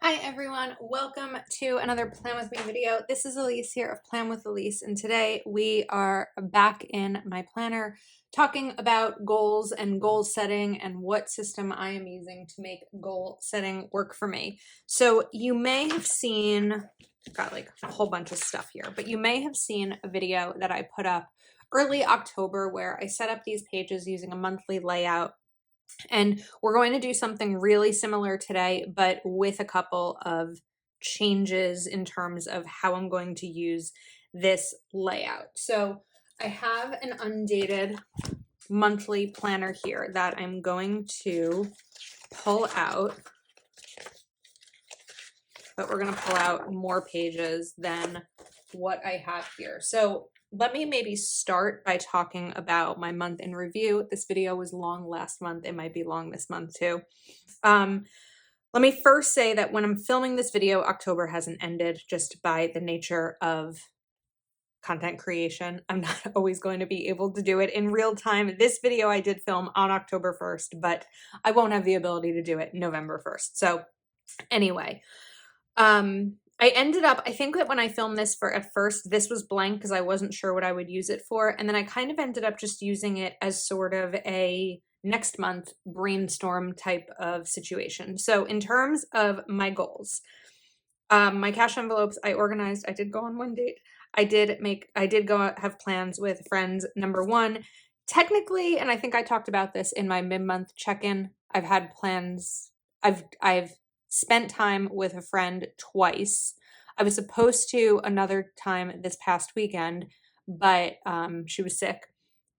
Hi everyone, welcome to another Plan With Me video. This is Elise here of Plan with Elise, and today we are back in my planner talking about goals and goal setting and what system I am using to make goal setting work for me. So you may have seen, got like a whole bunch of stuff here, but you may have seen a video that I put up early October where I set up these pages using a monthly layout. And we're going to do something really similar today, but with a couple of changes in terms of how I'm going to use this layout. So I have an undated monthly planner here that I'm going to pull out, but we're going to pull out more pages than what I have here. So let me maybe start by talking about my month in review. This video was long last month. It might be long this month too. Let me first say that when I'm filming this video, October hasn't ended just by the nature of content creation. I'm not always going to be able to do it in real time. This video I did film on October 1st, but I won't have the ability to do it November 1st. So anyway, I ended up, I think that when I filmed this at first, this was blank because I wasn't sure what I would use it for. And then I kind of ended up just using it as sort of a next month brainstorm type of situation. So in terms of my goals, my cash envelopes, I organized, I did go on one date. I did go have plans with friends. Number one, technically, and I think I talked about this in my mid-month check-in, I've had plans, I've spent time with a friend twice. I was supposed to another time this past weekend, but she was sick.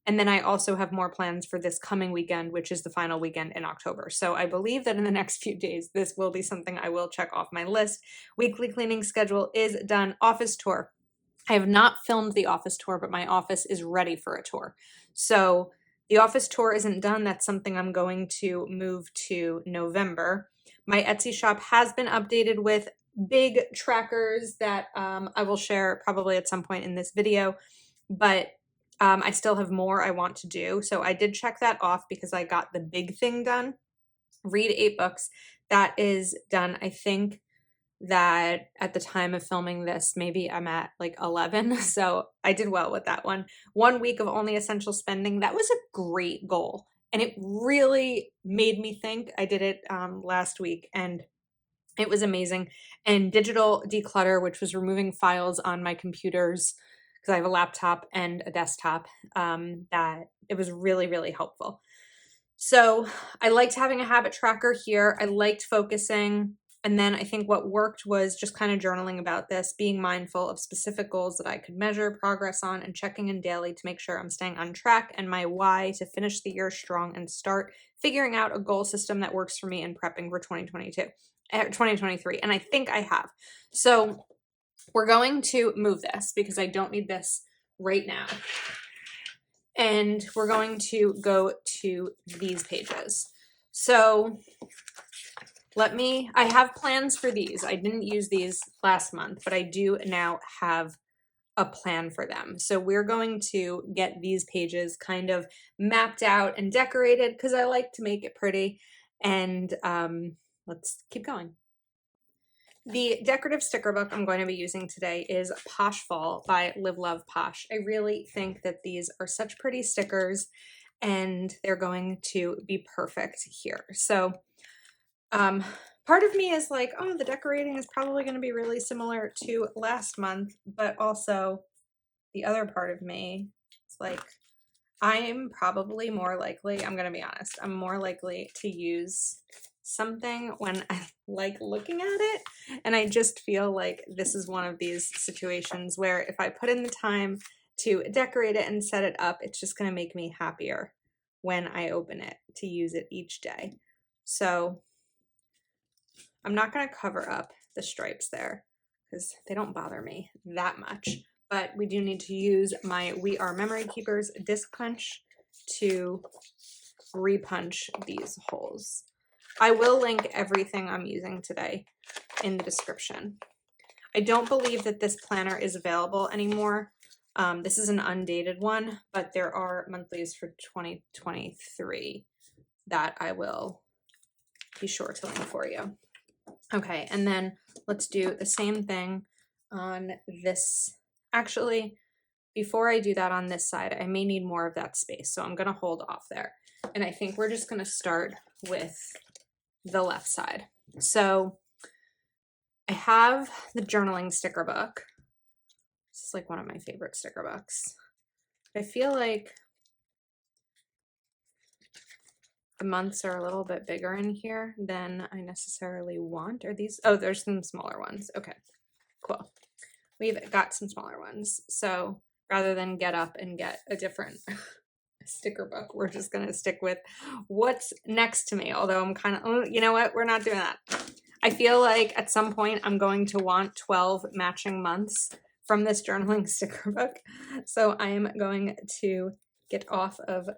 And then I also have more plans for this coming weekend, which is the final weekend in October. So I believe that in the next few days, this will be something I will check off my list. Weekly cleaning schedule is done. Office tour. I have not filmed the office tour, but my office is ready for a tour. So the office tour isn't done. That's something I'm going to move to November. My Etsy shop has been updated with big trackers that I will share probably at some point in this video, but I still have more I want to do. So I did check that off because I got the big thing done. Read 8 books. That is done. I think that at the time of filming this, maybe I'm at like 11. So I did well with that one. 1 week of only essential spending. That was a great goal. And it really made me think. I did it last week and it was amazing. And digital declutter, which was removing files on my computers, because I have a laptop and a desktop, that it was really, really helpful. So I liked having a habit tracker here. I liked focusing. And then I think what worked was just kind of journaling about this, being mindful of specific goals that I could measure progress on and checking in daily to make sure I'm staying on track, and my why to finish the year strong and start figuring out a goal system that works for me and prepping for 2023. And I think I have. So we're going to move this because I don't need this right now. And we're going to go to these pages. So I have plans for these. I didn't use these last month, but I do now have a plan for them. So we're going to get these pages kind of mapped out and decorated because I like to make it pretty. And let's keep going. The decorative sticker book I'm going to be using today is Posh Fall by Live Love Posh. I really think that these are such pretty stickers and they're going to be perfect here. So part of me is like, oh, the decorating is probably going to be really similar to last month, but also the other part of me is like, I'm probably more likely, I'm going to be honest, I'm more likely to use something when I like looking at it. And I just feel like this is one of these situations where if I put in the time to decorate it and set it up, it's just going to make me happier when I open it to use it each day. So I'm not going to cover up the stripes there because they don't bother me that much. But we do need to use my We Are Memory Keepers disc punch to repunch these holes. I will link everything I'm using today in the description. I don't believe that this planner is available anymore. This is an undated one, but there are monthlies for 2023 that I will be sure to link for you. Okay, and then let's do the same thing on this. Actually, before I do that on this side, I may need more of that space, so I'm gonna hold off there. And I think we're just gonna start with the left side. So I have the journaling sticker book. This is like one of my favorite sticker books. I feel like the months are a little bit bigger in here than I necessarily want. Are these? Oh, there's some smaller ones. Okay, cool. We've got some smaller ones. So rather than get up and get a different sticker book, we're just going to stick with what's next to me. Although I'm kind of, oh, you know what? We're not doing that. I feel like at some point I'm going to want 12 matching months from this journaling sticker book. So I am going to get off of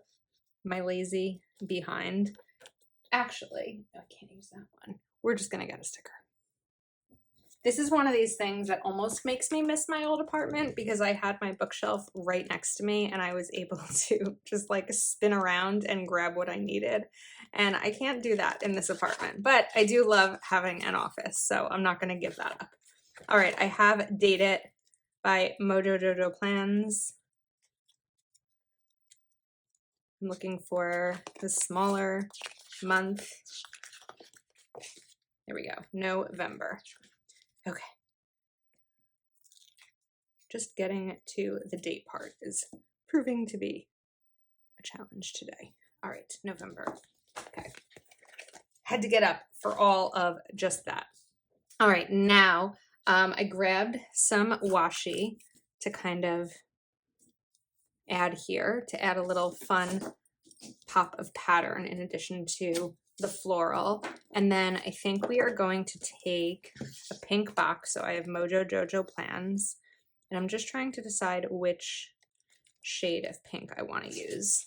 my lazy behind. Actually, I can't use that one. We're just going to get a sticker. This is one of these things that almost makes me miss my old apartment because I had my bookshelf right next to me and I was able to just like spin around and grab what I needed. And I can't do that in this apartment, but I do love having an office, so I'm not going to give that up. All right, I have Date It by Mojo Jojo Plans. I'm looking for the smaller month. There we go, November. Okay. Just getting to the date part is proving to be a challenge today. All right, November. Okay. Had to get up for all of just that. All right, now I grabbed some washi to kind of add here, to add a little fun pop of pattern in addition to the floral. And then I think we are going to take a pink box. So I have Mojo Jojo Plans, and I'm just trying to decide which shade of pink I want to use.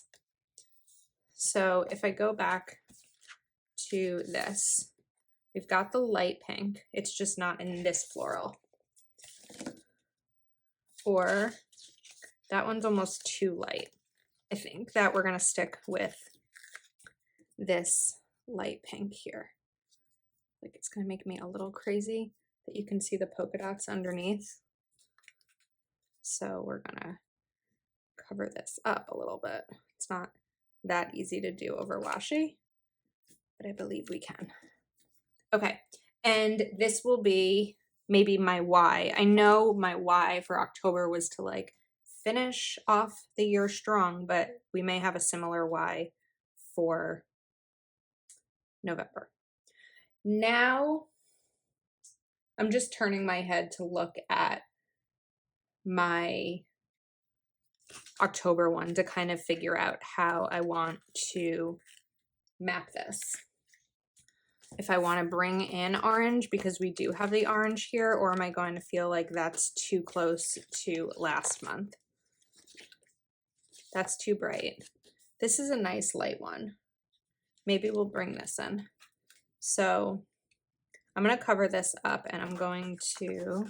So if I go back to this, we've got the light pink. It's just not in this floral. Or that one's almost too light. I think that we're going to stick with this light pink here. Like it's going to make me a little crazy that you can see the polka dots underneath. So we're going to cover this up a little bit. It's not that easy to do over washi, but I believe we can. Okay, and this will be maybe my why. I know my why for October was to like finish off the year strong, but we may have a similar why for November. Now I'm just turning my head to look at my October one to kind of figure out how I want to map this. If I want to bring in orange because we do have the orange here, or am I going to feel like that's too close to last month? That's too bright. This is a nice light one. Maybe we'll bring this in. So I'm going to cover this up and I'm going to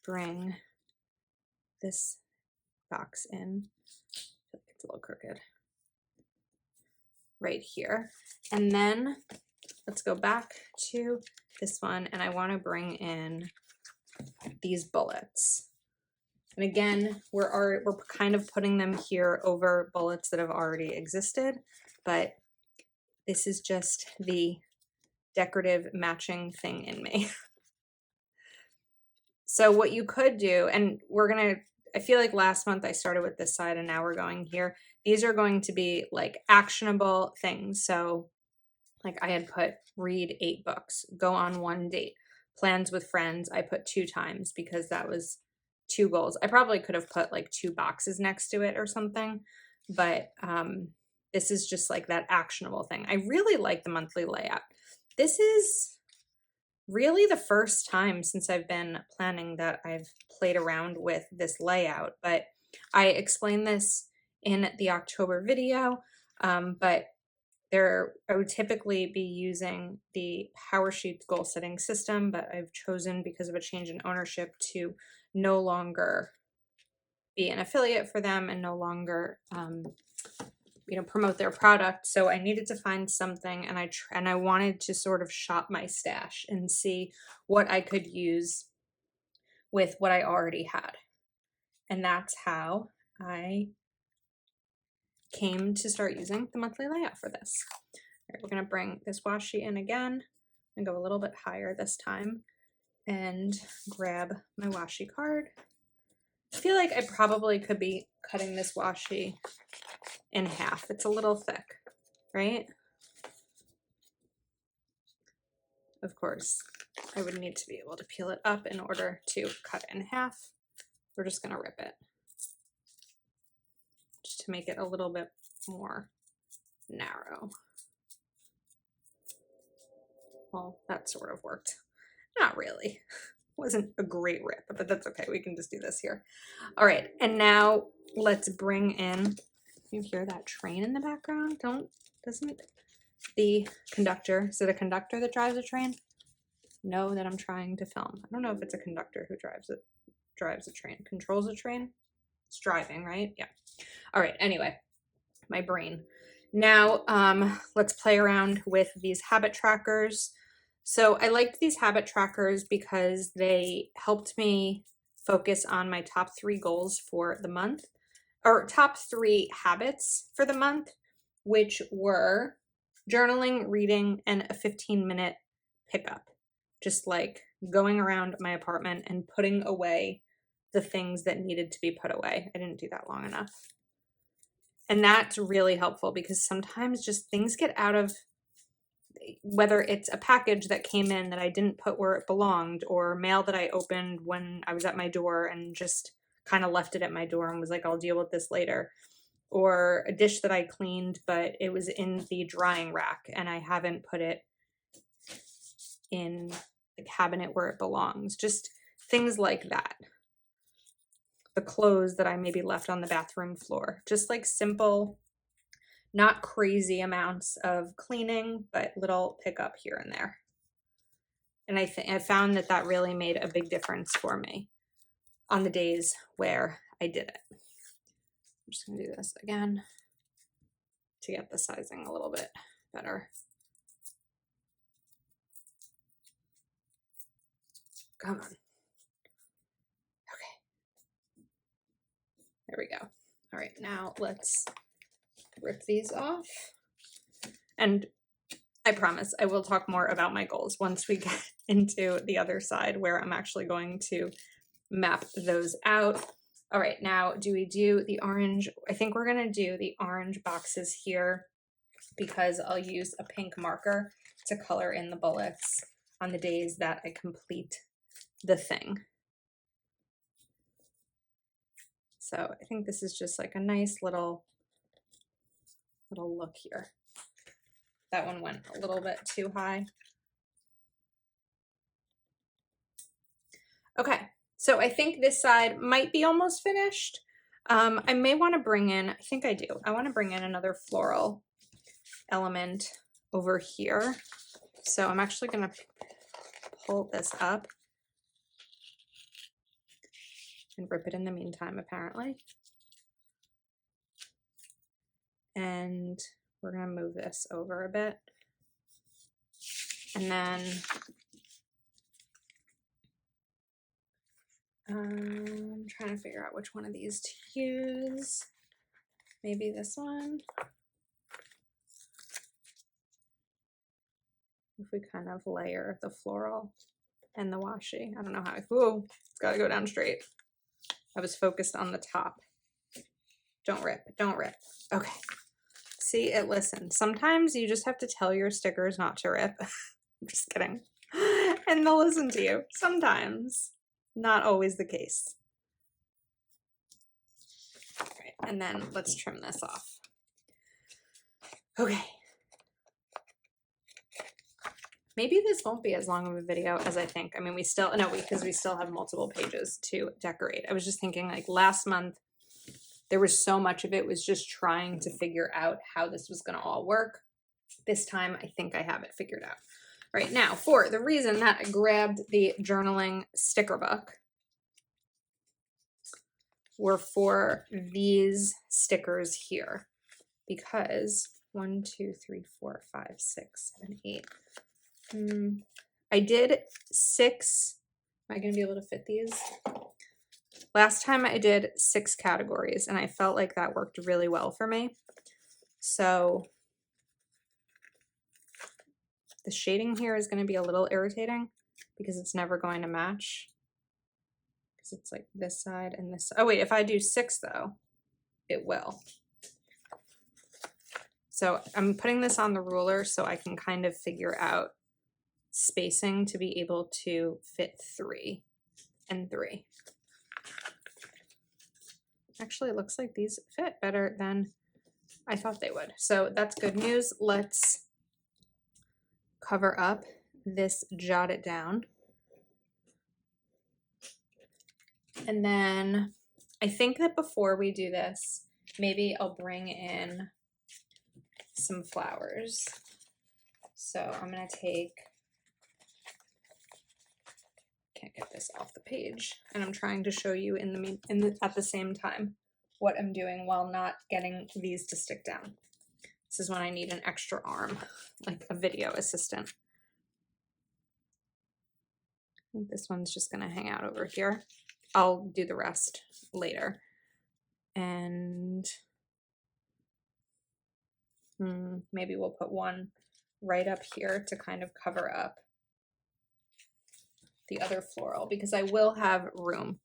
bring this box in. It's a little crooked. Right here. And then let's go back to this one and I want to bring in these bullets. And again, we're kind of putting them here over bullets that have already existed, but this is just the decorative matching thing in me. So what you could do, and I feel like last month I started with this side and now we're going here. These are going to be like actionable things. So like I had put read 8 books, go on 1 date, plans with friends. I put 2 times because that was 2 goals. I probably could have put like 2 boxes next to it or something, but this is just like that actionable thing. I really like the monthly layout. This is really the first time since I've been planning that I've played around with this layout, but I explained this in the October video, but I would typically be using the PowerSheets goal setting system, but I've chosen because of a change in ownership to no longer be an affiliate for them and no longer you know, promote their product. So I needed to find something, and I wanted to sort of shop my stash and see what I could use with what I already had. And that's how I came to start using the monthly layout for this. All right, we're going to bring this washi in again and go a little bit higher this time and grab my washi card. I feel like I probably could be cutting this washi in half. It's a little thick, right? Of course, I would need to be able to peel it up in order to cut it in half. We're just going to rip it just to make it a little bit more narrow. Well, that sort of worked. Not really. Wasn't a great rip, but that's okay. We can just do this here. All right, and now let's bring in, you hear that train in the background? Doesn't the conductor, is it a conductor that drives a train? Know that I'm trying to film. I don't know if it's a conductor who drives a train, controls a train. It's driving, right? Yeah. All right, anyway, my brain. Now, let's play around with these habit trackers. So I liked these habit trackers because they helped me focus on my top 3 goals for the month, or top 3 habits for the month, which were journaling, reading, and a 15-minute pickup. Just like going around my apartment and putting away the things that needed to be put away. I didn't do that long enough. And that's really helpful because sometimes just things get out of, whether it's a package that came in that I didn't put where it belonged, or mail that I opened when I was at my door and just kind of left it at my door and was like, I'll deal with this later, or a dish that I cleaned, but it was in the drying rack and I haven't put it in the cabinet where it belongs. Just things like that. The clothes that I maybe left on the bathroom floor. Just like simple, not crazy amounts of cleaning, but little pickup here and there. And I found that that really made a big difference for me on the days where I did it. I'm just gonna do this again to get the sizing a little bit better. Come on. Okay. There we go. All right, now let's rip these off. And I promise I will talk more about my goals once we get into the other side where I'm actually going to map those out. All right, now do we do the orange? I think we're gonna do the orange boxes here because I'll use a pink marker to color in the bullets on the days that I complete the thing. So I think this is just like a nice little look here. That one went a little bit too high. Okay, so I think this side might be almost finished. I may want to bring in, I think I do. I want to bring in another floral element over here. So I'm actually going to pull this up and rip it in the meantime, apparently. And we're going to move this over a bit. And then I'm trying to figure out which one of these to use. Maybe this one. If we kind of layer the floral and the washi. I don't know how ooh, it's gotta go down straight. I was focused on the top. Don't rip, don't rip. Okay. See, it listens. Sometimes you just have to tell your stickers not to rip. I'm just kidding. And they'll listen to you. Sometimes. Not always the case. All right, and then let's trim this off. Okay. Maybe this won't be as long of a video as I think. I mean, because we still have multiple pages to decorate. I was just thinking like last month, there was so much of it was just trying to figure out how this was going to all work. This time, I think I have it figured out. Right now, for the reason that I grabbed the journaling sticker book were for these stickers here. because 1, 2, 3, 4, 5, 6, 7, 8. I did 6. Am I going to be able to fit these? Last time I did 6 categories and I felt like that worked really well for me. So the shading here is going to be a little irritating because it's never going to match. Because it's like this side and this. Oh wait, if I do 6 though, it will. So I'm putting this on the ruler so I can kind of figure out spacing to be able to fit 3 and 3. Actually, it looks like these fit better than I thought they would. So that's good news. Let's cover up this, jot it down. And then I think that before we do this, maybe I'll bring in some flowers. So I'm going to take, can't get this off the page, and I'm trying to show you at the same time what I'm doing while not getting these to stick down. This is when I need an extra arm, like a video assistant. I think this one's just going to hang out over here. I'll do the rest later. And maybe we'll put one right up here to kind of cover up the other floral because I will have room.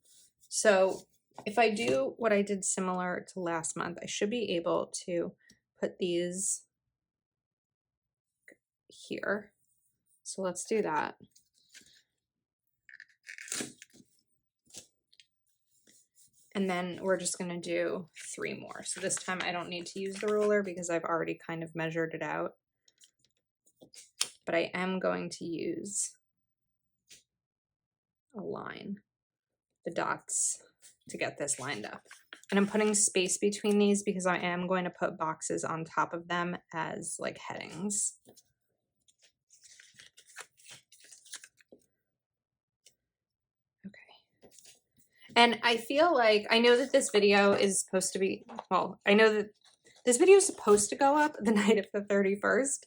So if I do what I did similar to last month, I should be able to put these here. So let's do that. And then we're just going to do 3 more. So this time I don't need to use the ruler because I've already kind of measured it out. But I am going to use a line, the dots, to get this lined up. And I'm putting space between these because I am going to put boxes on top of them as like headings. Okay. And I feel like, I know that this video is supposed to be, well, I know that this video is supposed to go up the night of the 31st.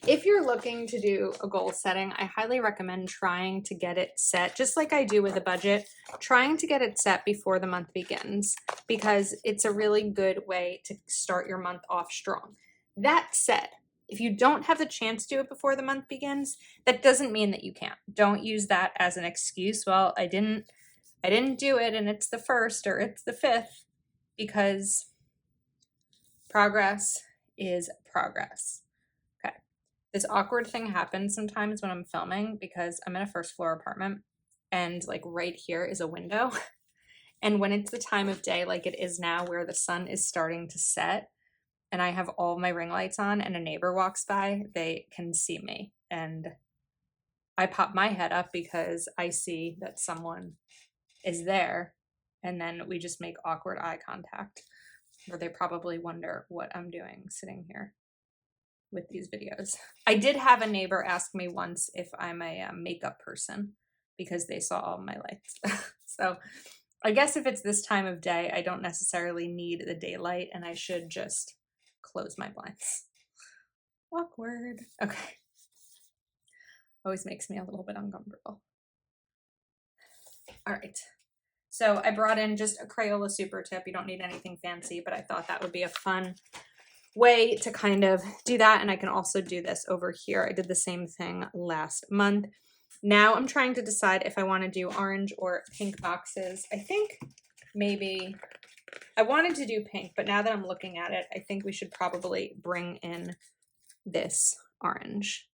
If you're looking to do a goal setting, I highly recommend trying to get it set, just like I do with a budget, trying to get it set before the month begins, because it's a really good way to start your month off strong. That said, if you don't have the chance to do it before the month begins, that doesn't mean that you can't. Don't use that as an excuse. Well, I didn't do it and it's the 1st or it's the 5th, because progress is progress. Okay. This awkward thing happens sometimes when I'm filming because I'm in a 1st floor apartment and like right here is a window. And when it's the time of day like it is now where the sun is starting to set and I have all my ring lights on and a neighbor walks by, they can see me. And I pop my head up because I see that someone is there. And then we just make awkward eye contact, where they probably wonder what I'm doing sitting here with these videos. I did have a neighbor ask me once if I'm a makeup person because they saw all my lights. So I guess if it's this time of day, I don't necessarily need the daylight and I should just close my blinds. Awkward. Okay. Always makes me a little bit uncomfortable. All right. So I brought in just a Crayola super tip. You don't need anything fancy, but I thought that would be a fun way to kind of do that. And I can also do this over here. I did the same thing last month. Now I'm trying to decide if I want to do orange or pink boxes. I think maybe I wanted to do pink, but now that I'm looking at it, I think we should probably bring in this orange.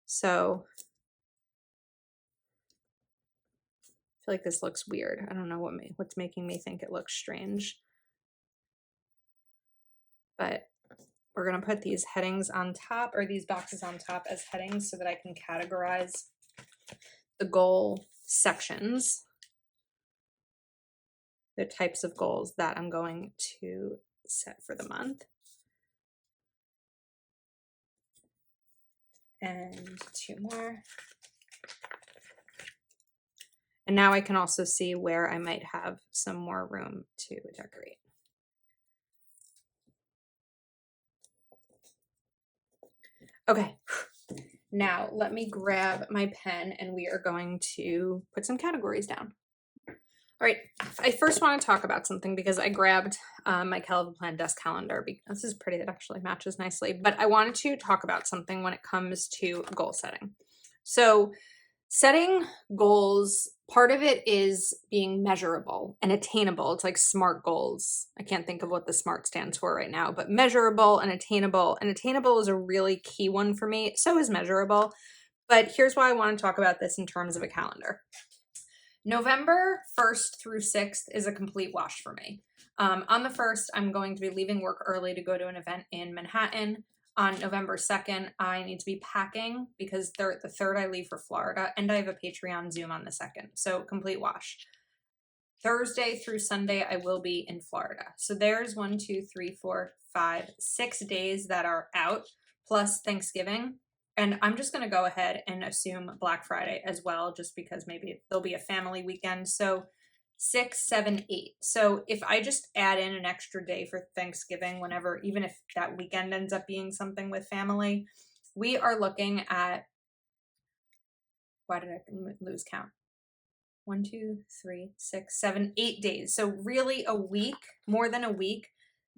So I feel like this looks weird. I don't know what's making me think it looks strange. But we're going to put these headings on top, or these boxes on top as headings so that I can categorize the goal sections, the types of goals that I'm going to set for the month. And 2 more. And now I can also see where I might have some more room to decorate. Okay. Now let me grab my pen and we are going to put some categories down. All right, I first want to talk about something because I grabbed my Calvin Plan desk calendar. This is pretty, it actually matches nicely, but I wanted to talk about something when it comes to goal setting. So setting goals, part of it is being measurable and attainable. It's like SMART goals. I can't think of what the SMART stands for right now, but measurable and attainable. And attainable is a really key one for me. So is measurable. But here's why I want to talk about this in terms of a calendar. November 1st through 6th is a complete wash for me. On the 1st, I'm going to be leaving work early to go to an event in Manhattan. On November 2nd, I need to be packing because the 3rd I leave for Florida, and I have a Patreon Zoom on the 2nd. So complete wash. Thursday through Sunday, I will be in Florida. So there's 1, 2, 3, 4, 5, 6 days that are out, plus Thanksgiving. And I'm just going to go ahead and assume Black Friday as well, just because maybe there'll be a family weekend. So 6, 7, 8. So if I just add in an extra day for Thanksgiving, whenever, even if that weekend ends up being something with family, we are looking at, why did I lose count? 1, 2, 3, 6, 7, 8 days. So really a week, more than a week,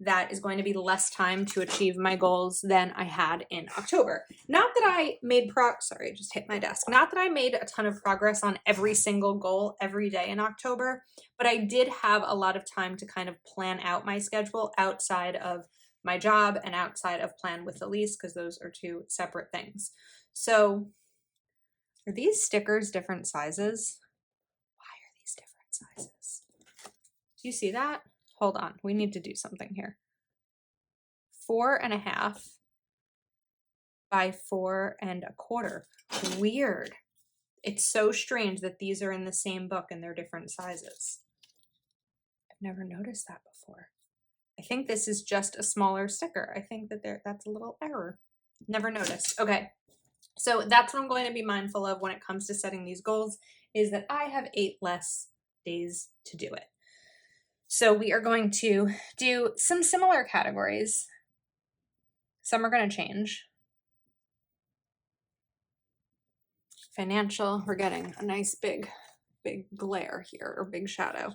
that is going to be less time to achieve my goals than I had in October. Not that I made sorry, I just hit my desk. Not that I made a ton of progress on every single goal every day in October, but I did have a lot of time to kind of plan out my schedule outside of my job and outside of plan with Elise, because those are two separate things. So are these stickers different sizes? These different sizes. Do you see that? Hold on, we need to do something here. 4.5 by 4.25. Weird. It's so strange that these are in the same book and they're different sizes. I've never noticed that before. I think this is just a smaller sticker. I think that that's a little error. Never noticed. Okay. So that's what I'm going to be mindful of when it comes to setting these goals, is that I have 8 less days to do it. So we are going to do some similar categories. Some are going to change. Financial, we're getting a nice big glare here, or big shadow.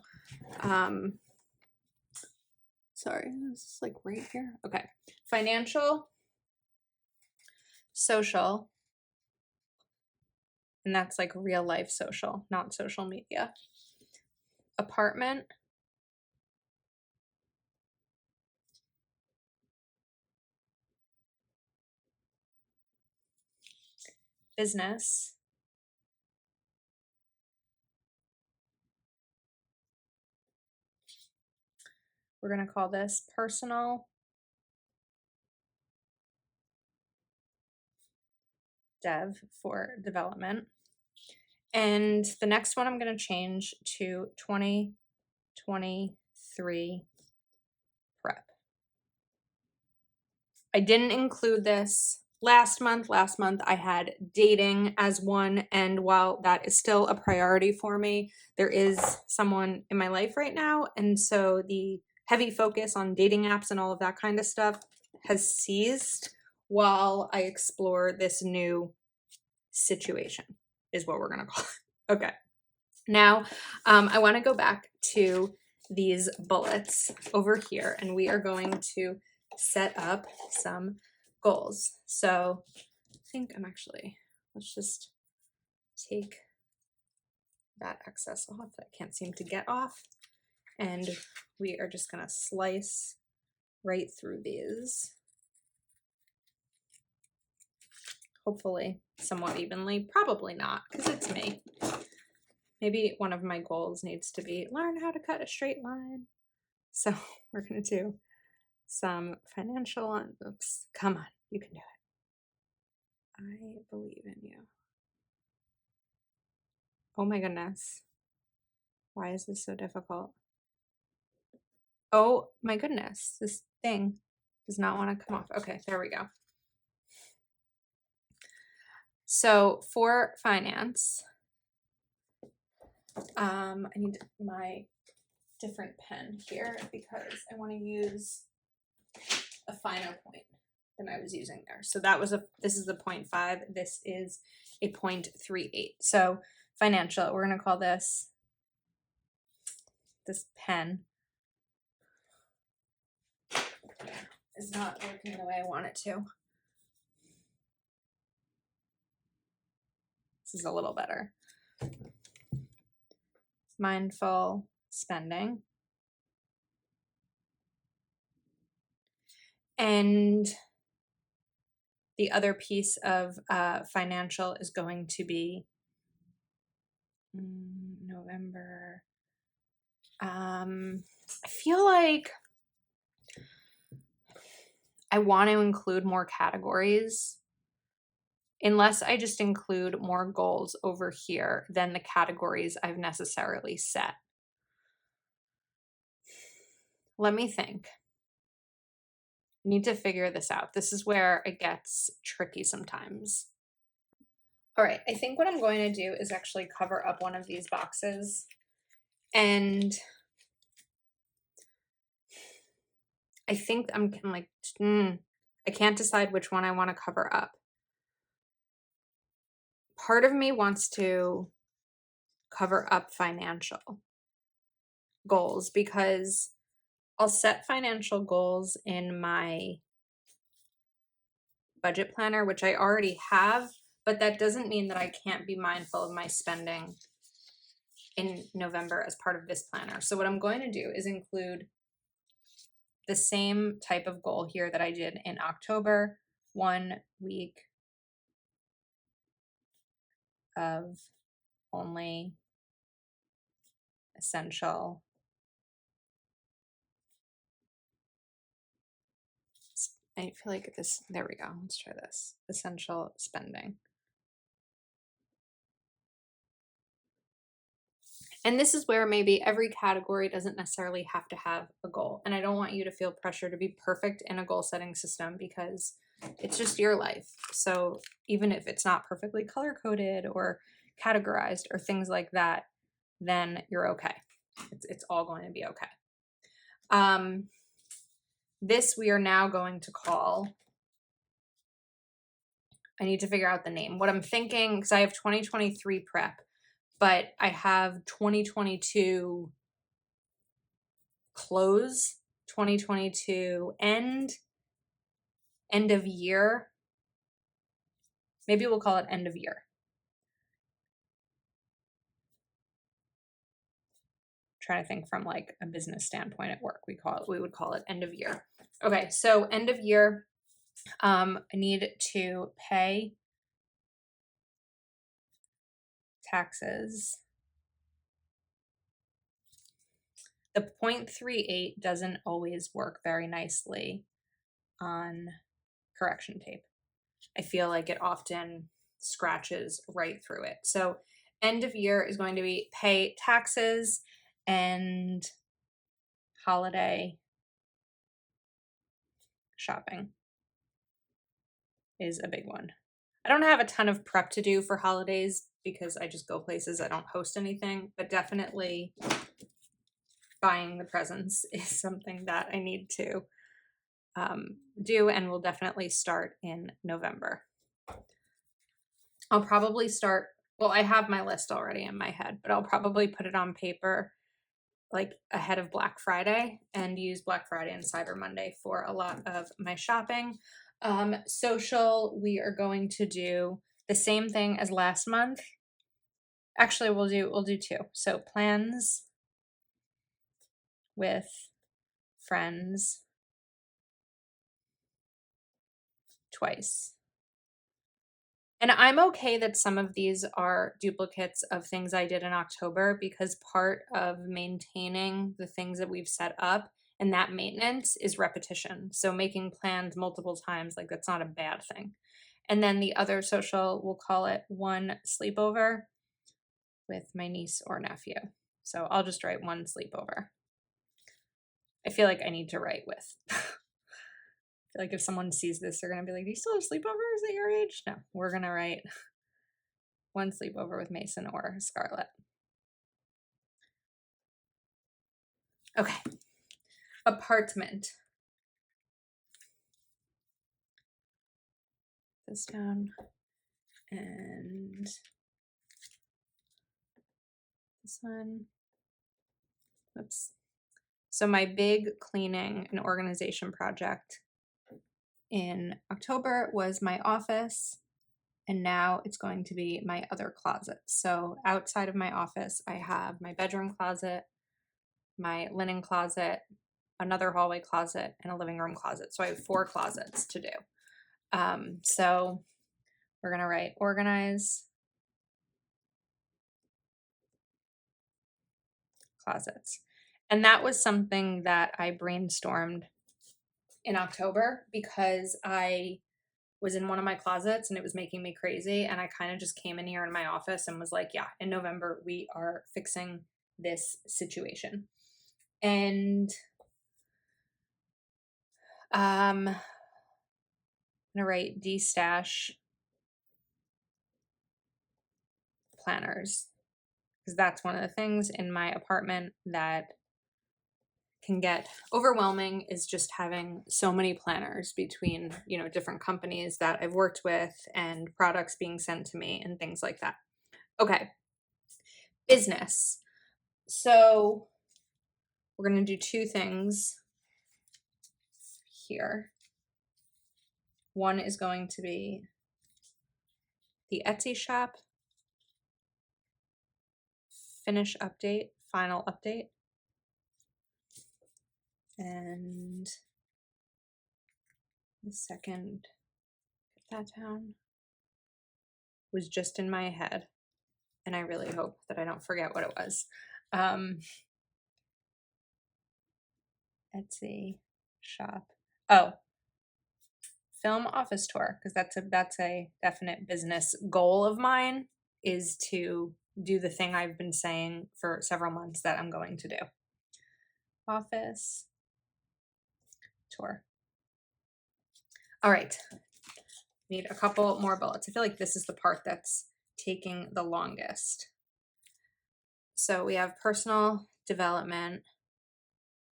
Sorry, is this like right here? Okay. Financial, social, and that's like real life social, not social media. Apartment, business, we're going to call this personal, dev for development. And the next one I'm going to change to 2023 prep. I didn't include this last month. Last month I had dating as one, and while that is still a priority for me, there is someone in my life right now, and so the heavy focus on dating apps and all of that kind of stuff has ceased while I explore this new situation, is what we're going to call it. Okay. Now, I want to go back to these bullets over here, and we are going to set up some goals. So I think let's just take that excess off that I can't seem to get off. And we are just going to slice right through these. Hopefully somewhat evenly. Probably not, because it's me. Maybe one of my goals needs to be learn how to cut a straight line. So we're going to do some financial, oops, come on, you can do it. I believe in you. Oh my goodness. Why is this so difficult? Oh my goodness, this thing does not want to come off. Okay, there we go. So for finance, I need my different pen here because I want to use a finer point. than I was using there. So that was this is the 0.5. This is a 0.38. So financial, we're going to call this pen is not working the way I want it to. This is a little better. Mindful spending. And the other piece of financial is going to be November. I feel like I want to include more categories. Unless I just include more goals over here than the categories I've necessarily set. Let me think. I need to figure this out. This is where it gets tricky sometimes. All right, I think what I'm going to do is actually cover up one of these boxes, and I think I'm like, I can't decide which one I want to cover up. Part of me wants to cover up financial goals because I'll set financial goals in my budget planner, which I already have, but that doesn't mean that I can't be mindful of my spending in November as part of this planner. So what I'm going to do is include the same type of goal here that I did in October, 1 week of only essential I feel like this, there we go. Let's try this. Essential spending. And this is where maybe every category doesn't necessarily have to have a goal. And I don't want you to feel pressure to be perfect in a goal setting system because it's just your life. So even if it's not perfectly color coded or categorized or things like that, then you're okay. It's all going to be okay. This we are now going to call, I need to figure out the name. What I'm thinking, because I have 2023 prep, but I have 2022 close, 2022 end of year. Maybe we'll call it end of year. Trying to think from like a business standpoint at work. We would call it end of year. Okay, so end of year, I need to pay taxes. The 0.38 doesn't always work very nicely on correction tape. I feel like it often scratches right through it. So end of year is going to be pay taxes and holiday shopping is a big one. I don't have a ton of prep to do for holidays because I just go places. I don't host anything, but definitely buying the presents is something that I need to do and will definitely start in November. I'll probably start, well, I have my list already in my head, but I'll probably put it on paper like ahead of Black Friday and use Black Friday and Cyber Monday for a lot of my shopping. Social, we are going to do the same thing as last month. Actually, we'll do two. So plans with friends twice. And I'm okay that some of these are duplicates of things I did in October because part of maintaining the things that we've set up and that maintenance is repetition. So making plans multiple times, like that's not a bad thing. And then the other social, we'll call it one sleepover with my niece or nephew. So I'll just write one sleepover. I feel like I need to write with. I feel like if someone sees this, they're going to be like, do you still have sleepovers at your age? No, we're going to write one sleepover with Mason or Scarlett. Okay. Apartment. this down. And this one. Oops. So my big cleaning and organization project in October was my office, and now it's going to be my other closets. So outside of my office, I have my bedroom closet, my linen closet, another hallway closet, and a living room closet. So I have 4 closets to do. So we're going to write organize closets. And that was something that I brainstormed in October because I was in one of my closets and it was making me crazy. And I kind of just came in here in my office and was like, yeah, in November, we are fixing this situation. And I'm going to write de-stash planners because that's one of the things in my apartment that can get overwhelming, is just having so many planners between, you know, different companies that I've worked with and products being sent to me and things like that. Okay. Business. So we're going to do 2 things here. One is going to be the Etsy shop, finish update, final update. And the second, put that down, was just in my head. And I really hope that I don't forget what it was. Etsy shop. Oh, film office tour, because that's a definite business goal of mine, is to do the thing I've been saying for several months that I'm going to do. Office tour. All right. Need a couple more bullets. I feel like this is the part that's taking the longest. So we have personal development.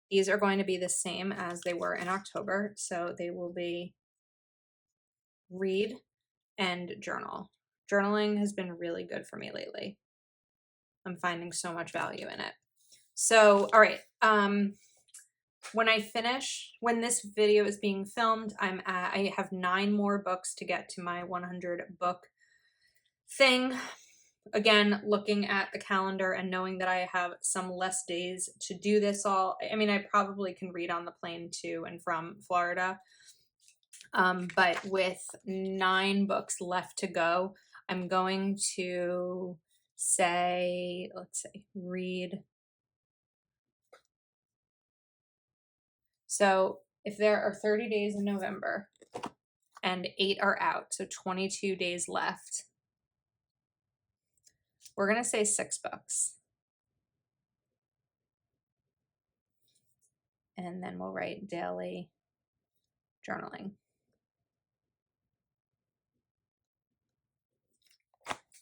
These are going to be the same as they were in October. So they will be read and journal. Journaling has been really good for me lately. I'm finding so much value in it. So, all right. When this video is being filmed, I have 9 more books to get to my 100 book thing. Again, looking at the calendar and knowing that I have some less days to do this all. I mean, I probably can read on the plane to and from Florida. But with 9 books left to go, I'm going to say, let's say, read. So if there are 30 days in November and 8 are out, so 22 days left, we're going to say 6 books. And then we'll write daily journaling.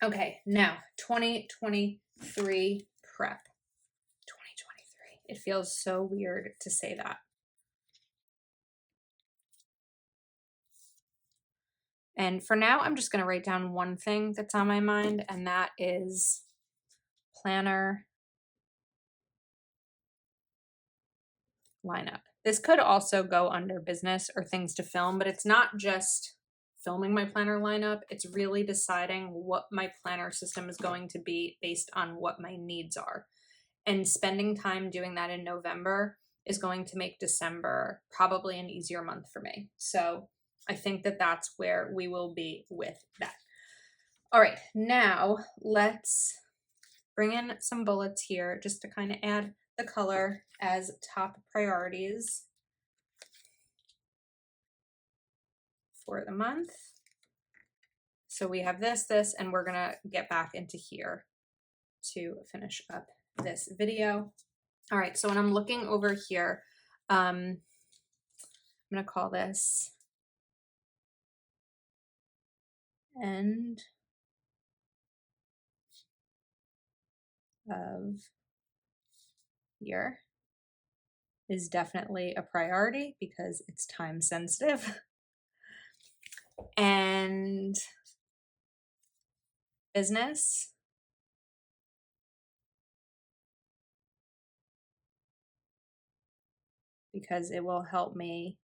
Okay, now 2023 prep. 2023. It feels so weird to say that. And for now, I'm just going to write down one thing that's on my mind, and that is planner lineup. This could also go under business or things to film, but it's not just filming my planner lineup. It's really deciding what my planner system is going to be based on what my needs are. And spending time doing that in November is going to make December probably an easier month for me. So I think that that's where we will be with that. All right, now let's bring in some bullets here just to kind of add the color as top priorities for the month. So we have this, and we're gonna get back into here to finish up this video. All right, so when I'm looking over here, I'm gonna call this end of year is definitely a priority because it's time sensitive. and business, because it will help me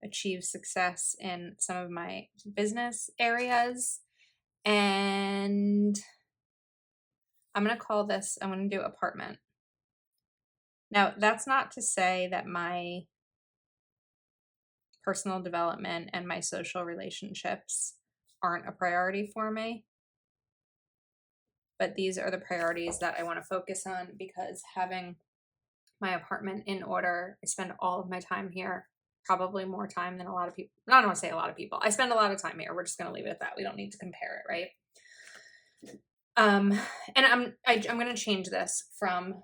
achieve success in some of my business areas. And I'm going to call this, I'm going to do apartment. Now, that's not to say that my personal development and my social relationships aren't a priority for me, but these are the priorities that I want to focus on, because having my apartment in order, I spend all of my time here, probably more time than a lot of people. I don't want to say a lot of people. I spend a lot of time here. We're just going to leave it at that. We don't need to compare it, right? And I'm going to change this from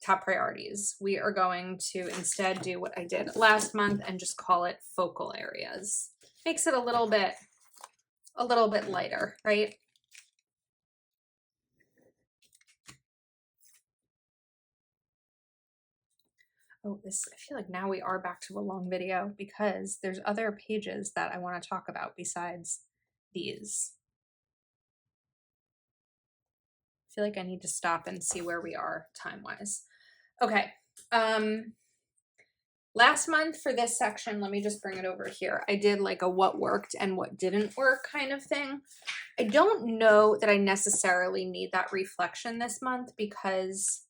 top priorities. We are going to instead do what I did last month and just call it focal areas. Makes it a little bit lighter, right? Oh, I feel like now we are back to a long video because there's other pages that I want to talk about besides these. I feel like I need to stop and see where we are time-wise. Okay. Last month for this section, let me just bring it over here. I did like a what worked and what didn't work kind of thing. I don't know that I necessarily need that reflection this month, because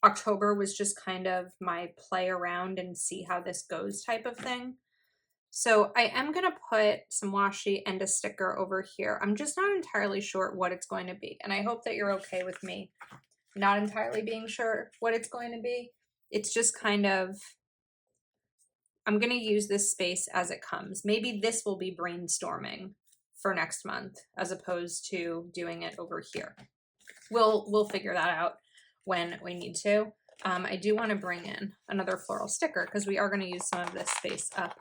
October was just kind of my play around and see how this goes type of thing. So I am going to put some washi and a sticker over here. I'm just not entirely sure what it's going to be. And I hope that you're okay with me not entirely being sure what it's going to be. It's just kind of, I'm going to use this space as it comes. Maybe this will be brainstorming for next month as opposed to doing it over here. We'll figure that out when we need to. I do want to bring in another floral sticker because we are going to use some of this space up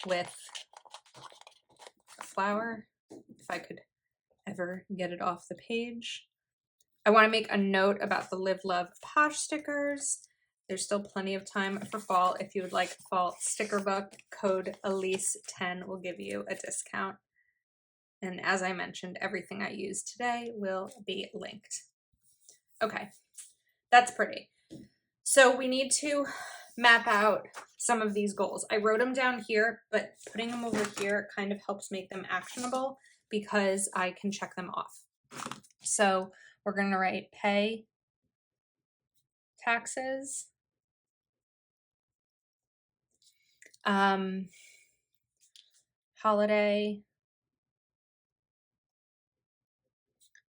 with a flower, if I could ever get it off the page. I want to make a note about the Live Love Posh stickers. There's still plenty of time for fall. If you would like a fall sticker book, code Elise10 will give you a discount. And as I mentioned, everything I use today will be linked. Okay, that's pretty. So we need to map out some of these goals. I wrote them down here, but putting them over here kind of helps make them actionable because I can check them off. So we're going to write pay taxes, holiday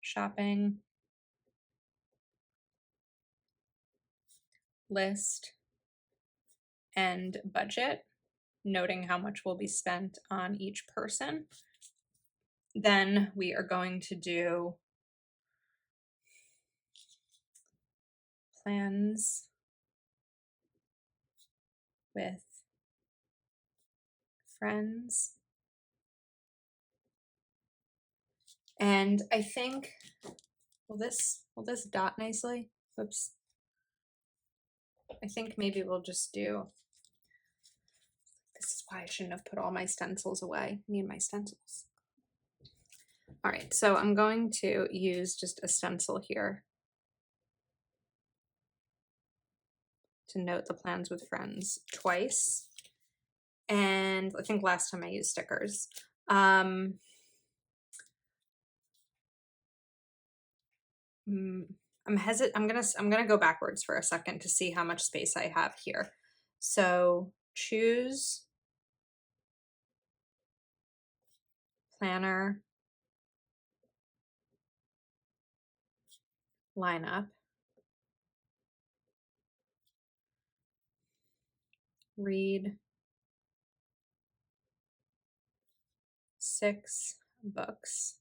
shopping list, and budget, noting how much will be spent on each person. Then we are going to do plans with friends. And I think, will this dot nicely? Oops. I think maybe we'll just do, this is why I shouldn't have put all my stencils away. I need my stencils. All right, so I'm going to use just a stencil here to note the plans with friends twice. And I think last time I used stickers. I'm gonna go backwards for a second to see how much space I have here. So choose planner lineup, read 6 books.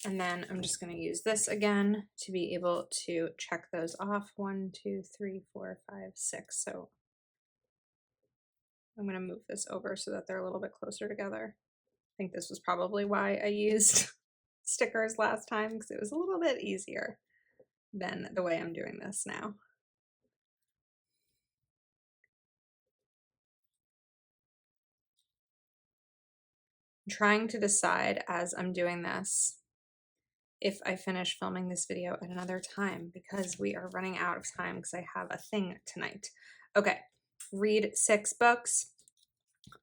And then I'm just going to use this again to be able to check those off. 1, 2, 3, 4, 5, 6. So I'm going to move this over so that they're a little bit closer together. I think this was probably why I used stickers last time, because it was a little bit easier than the way I'm doing this now. I'm trying to decide as I'm doing this if I finish filming this video at another time because we are running out of time because I have a thing tonight. Okay, read 6 books.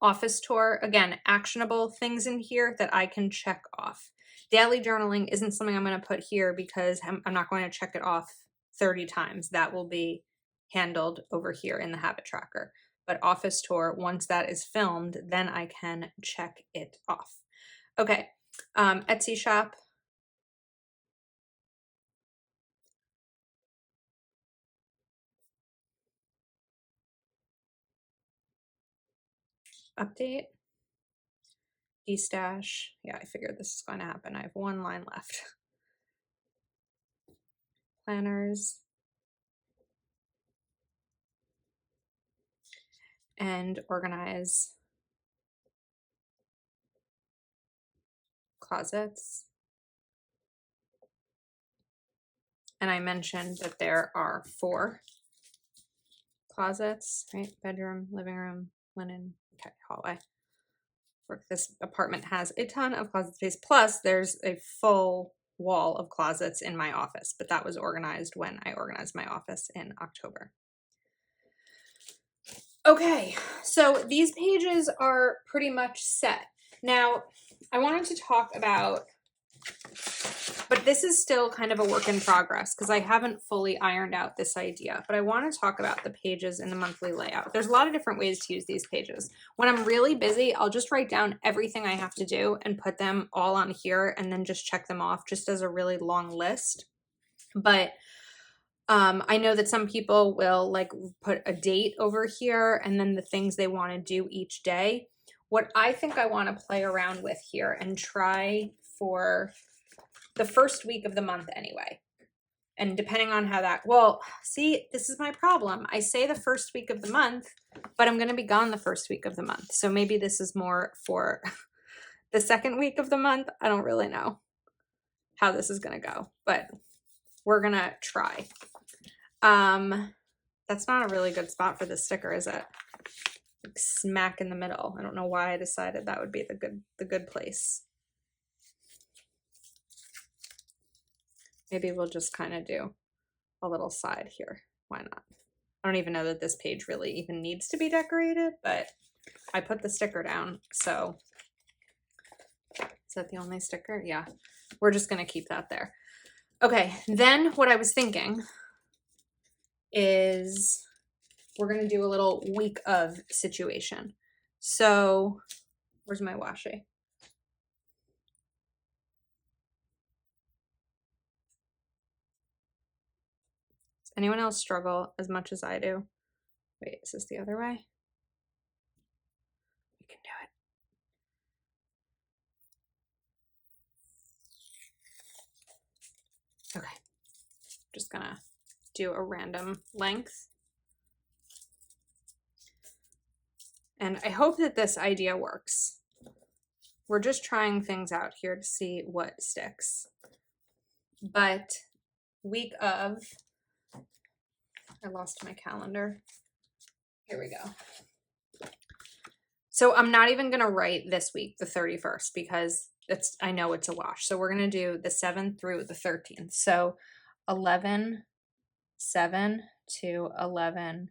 Office tour, again, actionable things in here that I can check off. Daily journaling isn't something I'm going to put here because I'm not going to check it off 30 times. That will be handled over here in the habit tracker. But office tour, once that is filmed, then I can check it off. Okay, Etsy shop. Update. Destash. Yeah, I figured this is going to happen. I have 1 line left. Planners. And organize closets. And I mentioned that there are 4 closets, right? Bedroom, living room, linen, okay, hallway. This apartment has a ton of closet space. Plus, there's a full wall of closets in my office, but that was organized when I organized my office in October. Okay, so these pages are pretty much set. Now, I wanted to talk about, but this is still kind of a work in progress because I haven't fully ironed out this idea, but I want to talk about the pages in the monthly layout. There's a lot of different ways to use these pages. When I'm really busy, I'll just write down everything I have to do and put them all on here and then just check them off just as a really long list. But I know that some people will like put a date over here and then the things they want to do each day. What I think I want to play around with here and try for the first week of the month anyway. And depending on how that, well, see, this is my problem. I say the first week of the month, but I'm going to be gone the first week of the month. So maybe this is more for the second week of the month. I don't really know how this is going to go, but we're going to try. That's not a really good spot for this sticker, is it? Like smack in the middle. I don't know why I decided that would be the good place. Maybe we'll just kind of do a little side here. Why not? I don't even know that this page really even needs to be decorated, but I put the sticker down. So is that the only sticker? Yeah, we're just going to keep that there. Okay, then what I was thinking is we're going to do a little week of situation. So where's my washi? Does anyone else struggle as much as I do? Wait, is this the other way? We can do it. Okay, just gonna do a random length. And I hope that this idea works. We're just trying things out here to see what sticks. But week of, I lost my calendar. Here we go. So I'm not even gonna write this week, the 31st, because I know it's a wash. So we're gonna do the 7th through the 13th. So 11, 7 to 11,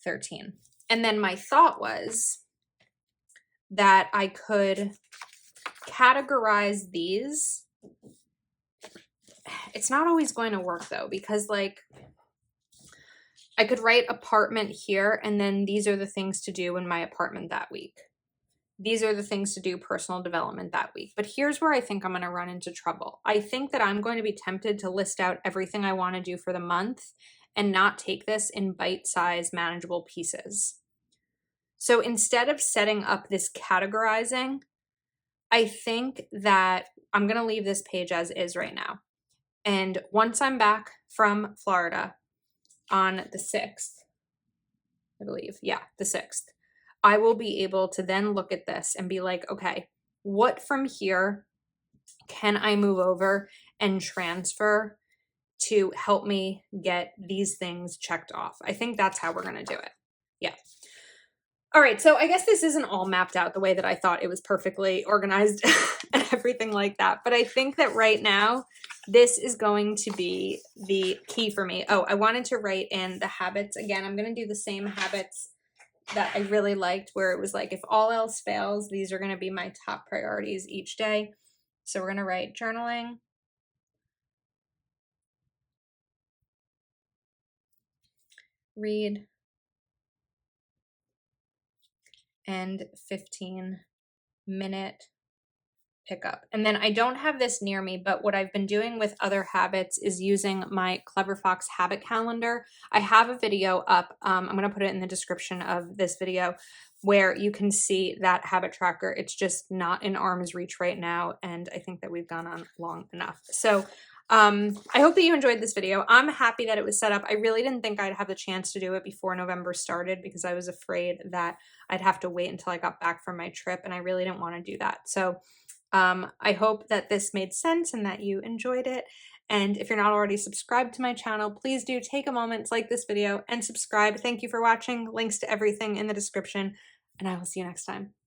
13. And then my thought was that I could categorize these. It's not always going to work though, because like I could write apartment here and then these are the things to do in my apartment that week. These are the things to do personal development that week. But here's where I think I'm going to run into trouble. I think that I'm going to be tempted to list out everything I want to do for the month and not take this in bite-sized manageable pieces. So instead of setting up this categorizing, I think that I'm going to leave this page as is right now. And once I'm back from Florida on the 6th, I believe, yeah, the 6th, I will be able to then look at this and be like, okay, what from here can I move over and transfer to help me get these things checked off? I think that's how we're going to do it. Yeah. All right, so I guess this isn't all mapped out the way that I thought it was perfectly organized and everything like that, but I think that right now this is going to be the key for me. Oh, I wanted to write in the habits. Again, I'm going to do the same habits that I really liked, where it was like, if all else fails, these are going to be my top priorities each day. So we're going to write journaling, read, and 15-minute pickup. And then I don't have this near me, but what I've been doing with other habits is using my Clever Fox habit calendar. I have a video up. I'm going to put it in the description of this video where you can see that habit tracker. It's just not in arm's reach right now, and I think that we've gone on long enough. So I hope that you enjoyed this video. I'm happy that it was set up. I really didn't think I'd have the chance to do it before November started because I was afraid that I'd have to wait until I got back from my trip, and I really didn't want to do that. So I hope that this made sense and that you enjoyed it. And if you're not already subscribed to my channel, please do take a moment to like this video and subscribe. Thank you for watching. Links to everything in the description, and I will see you next time.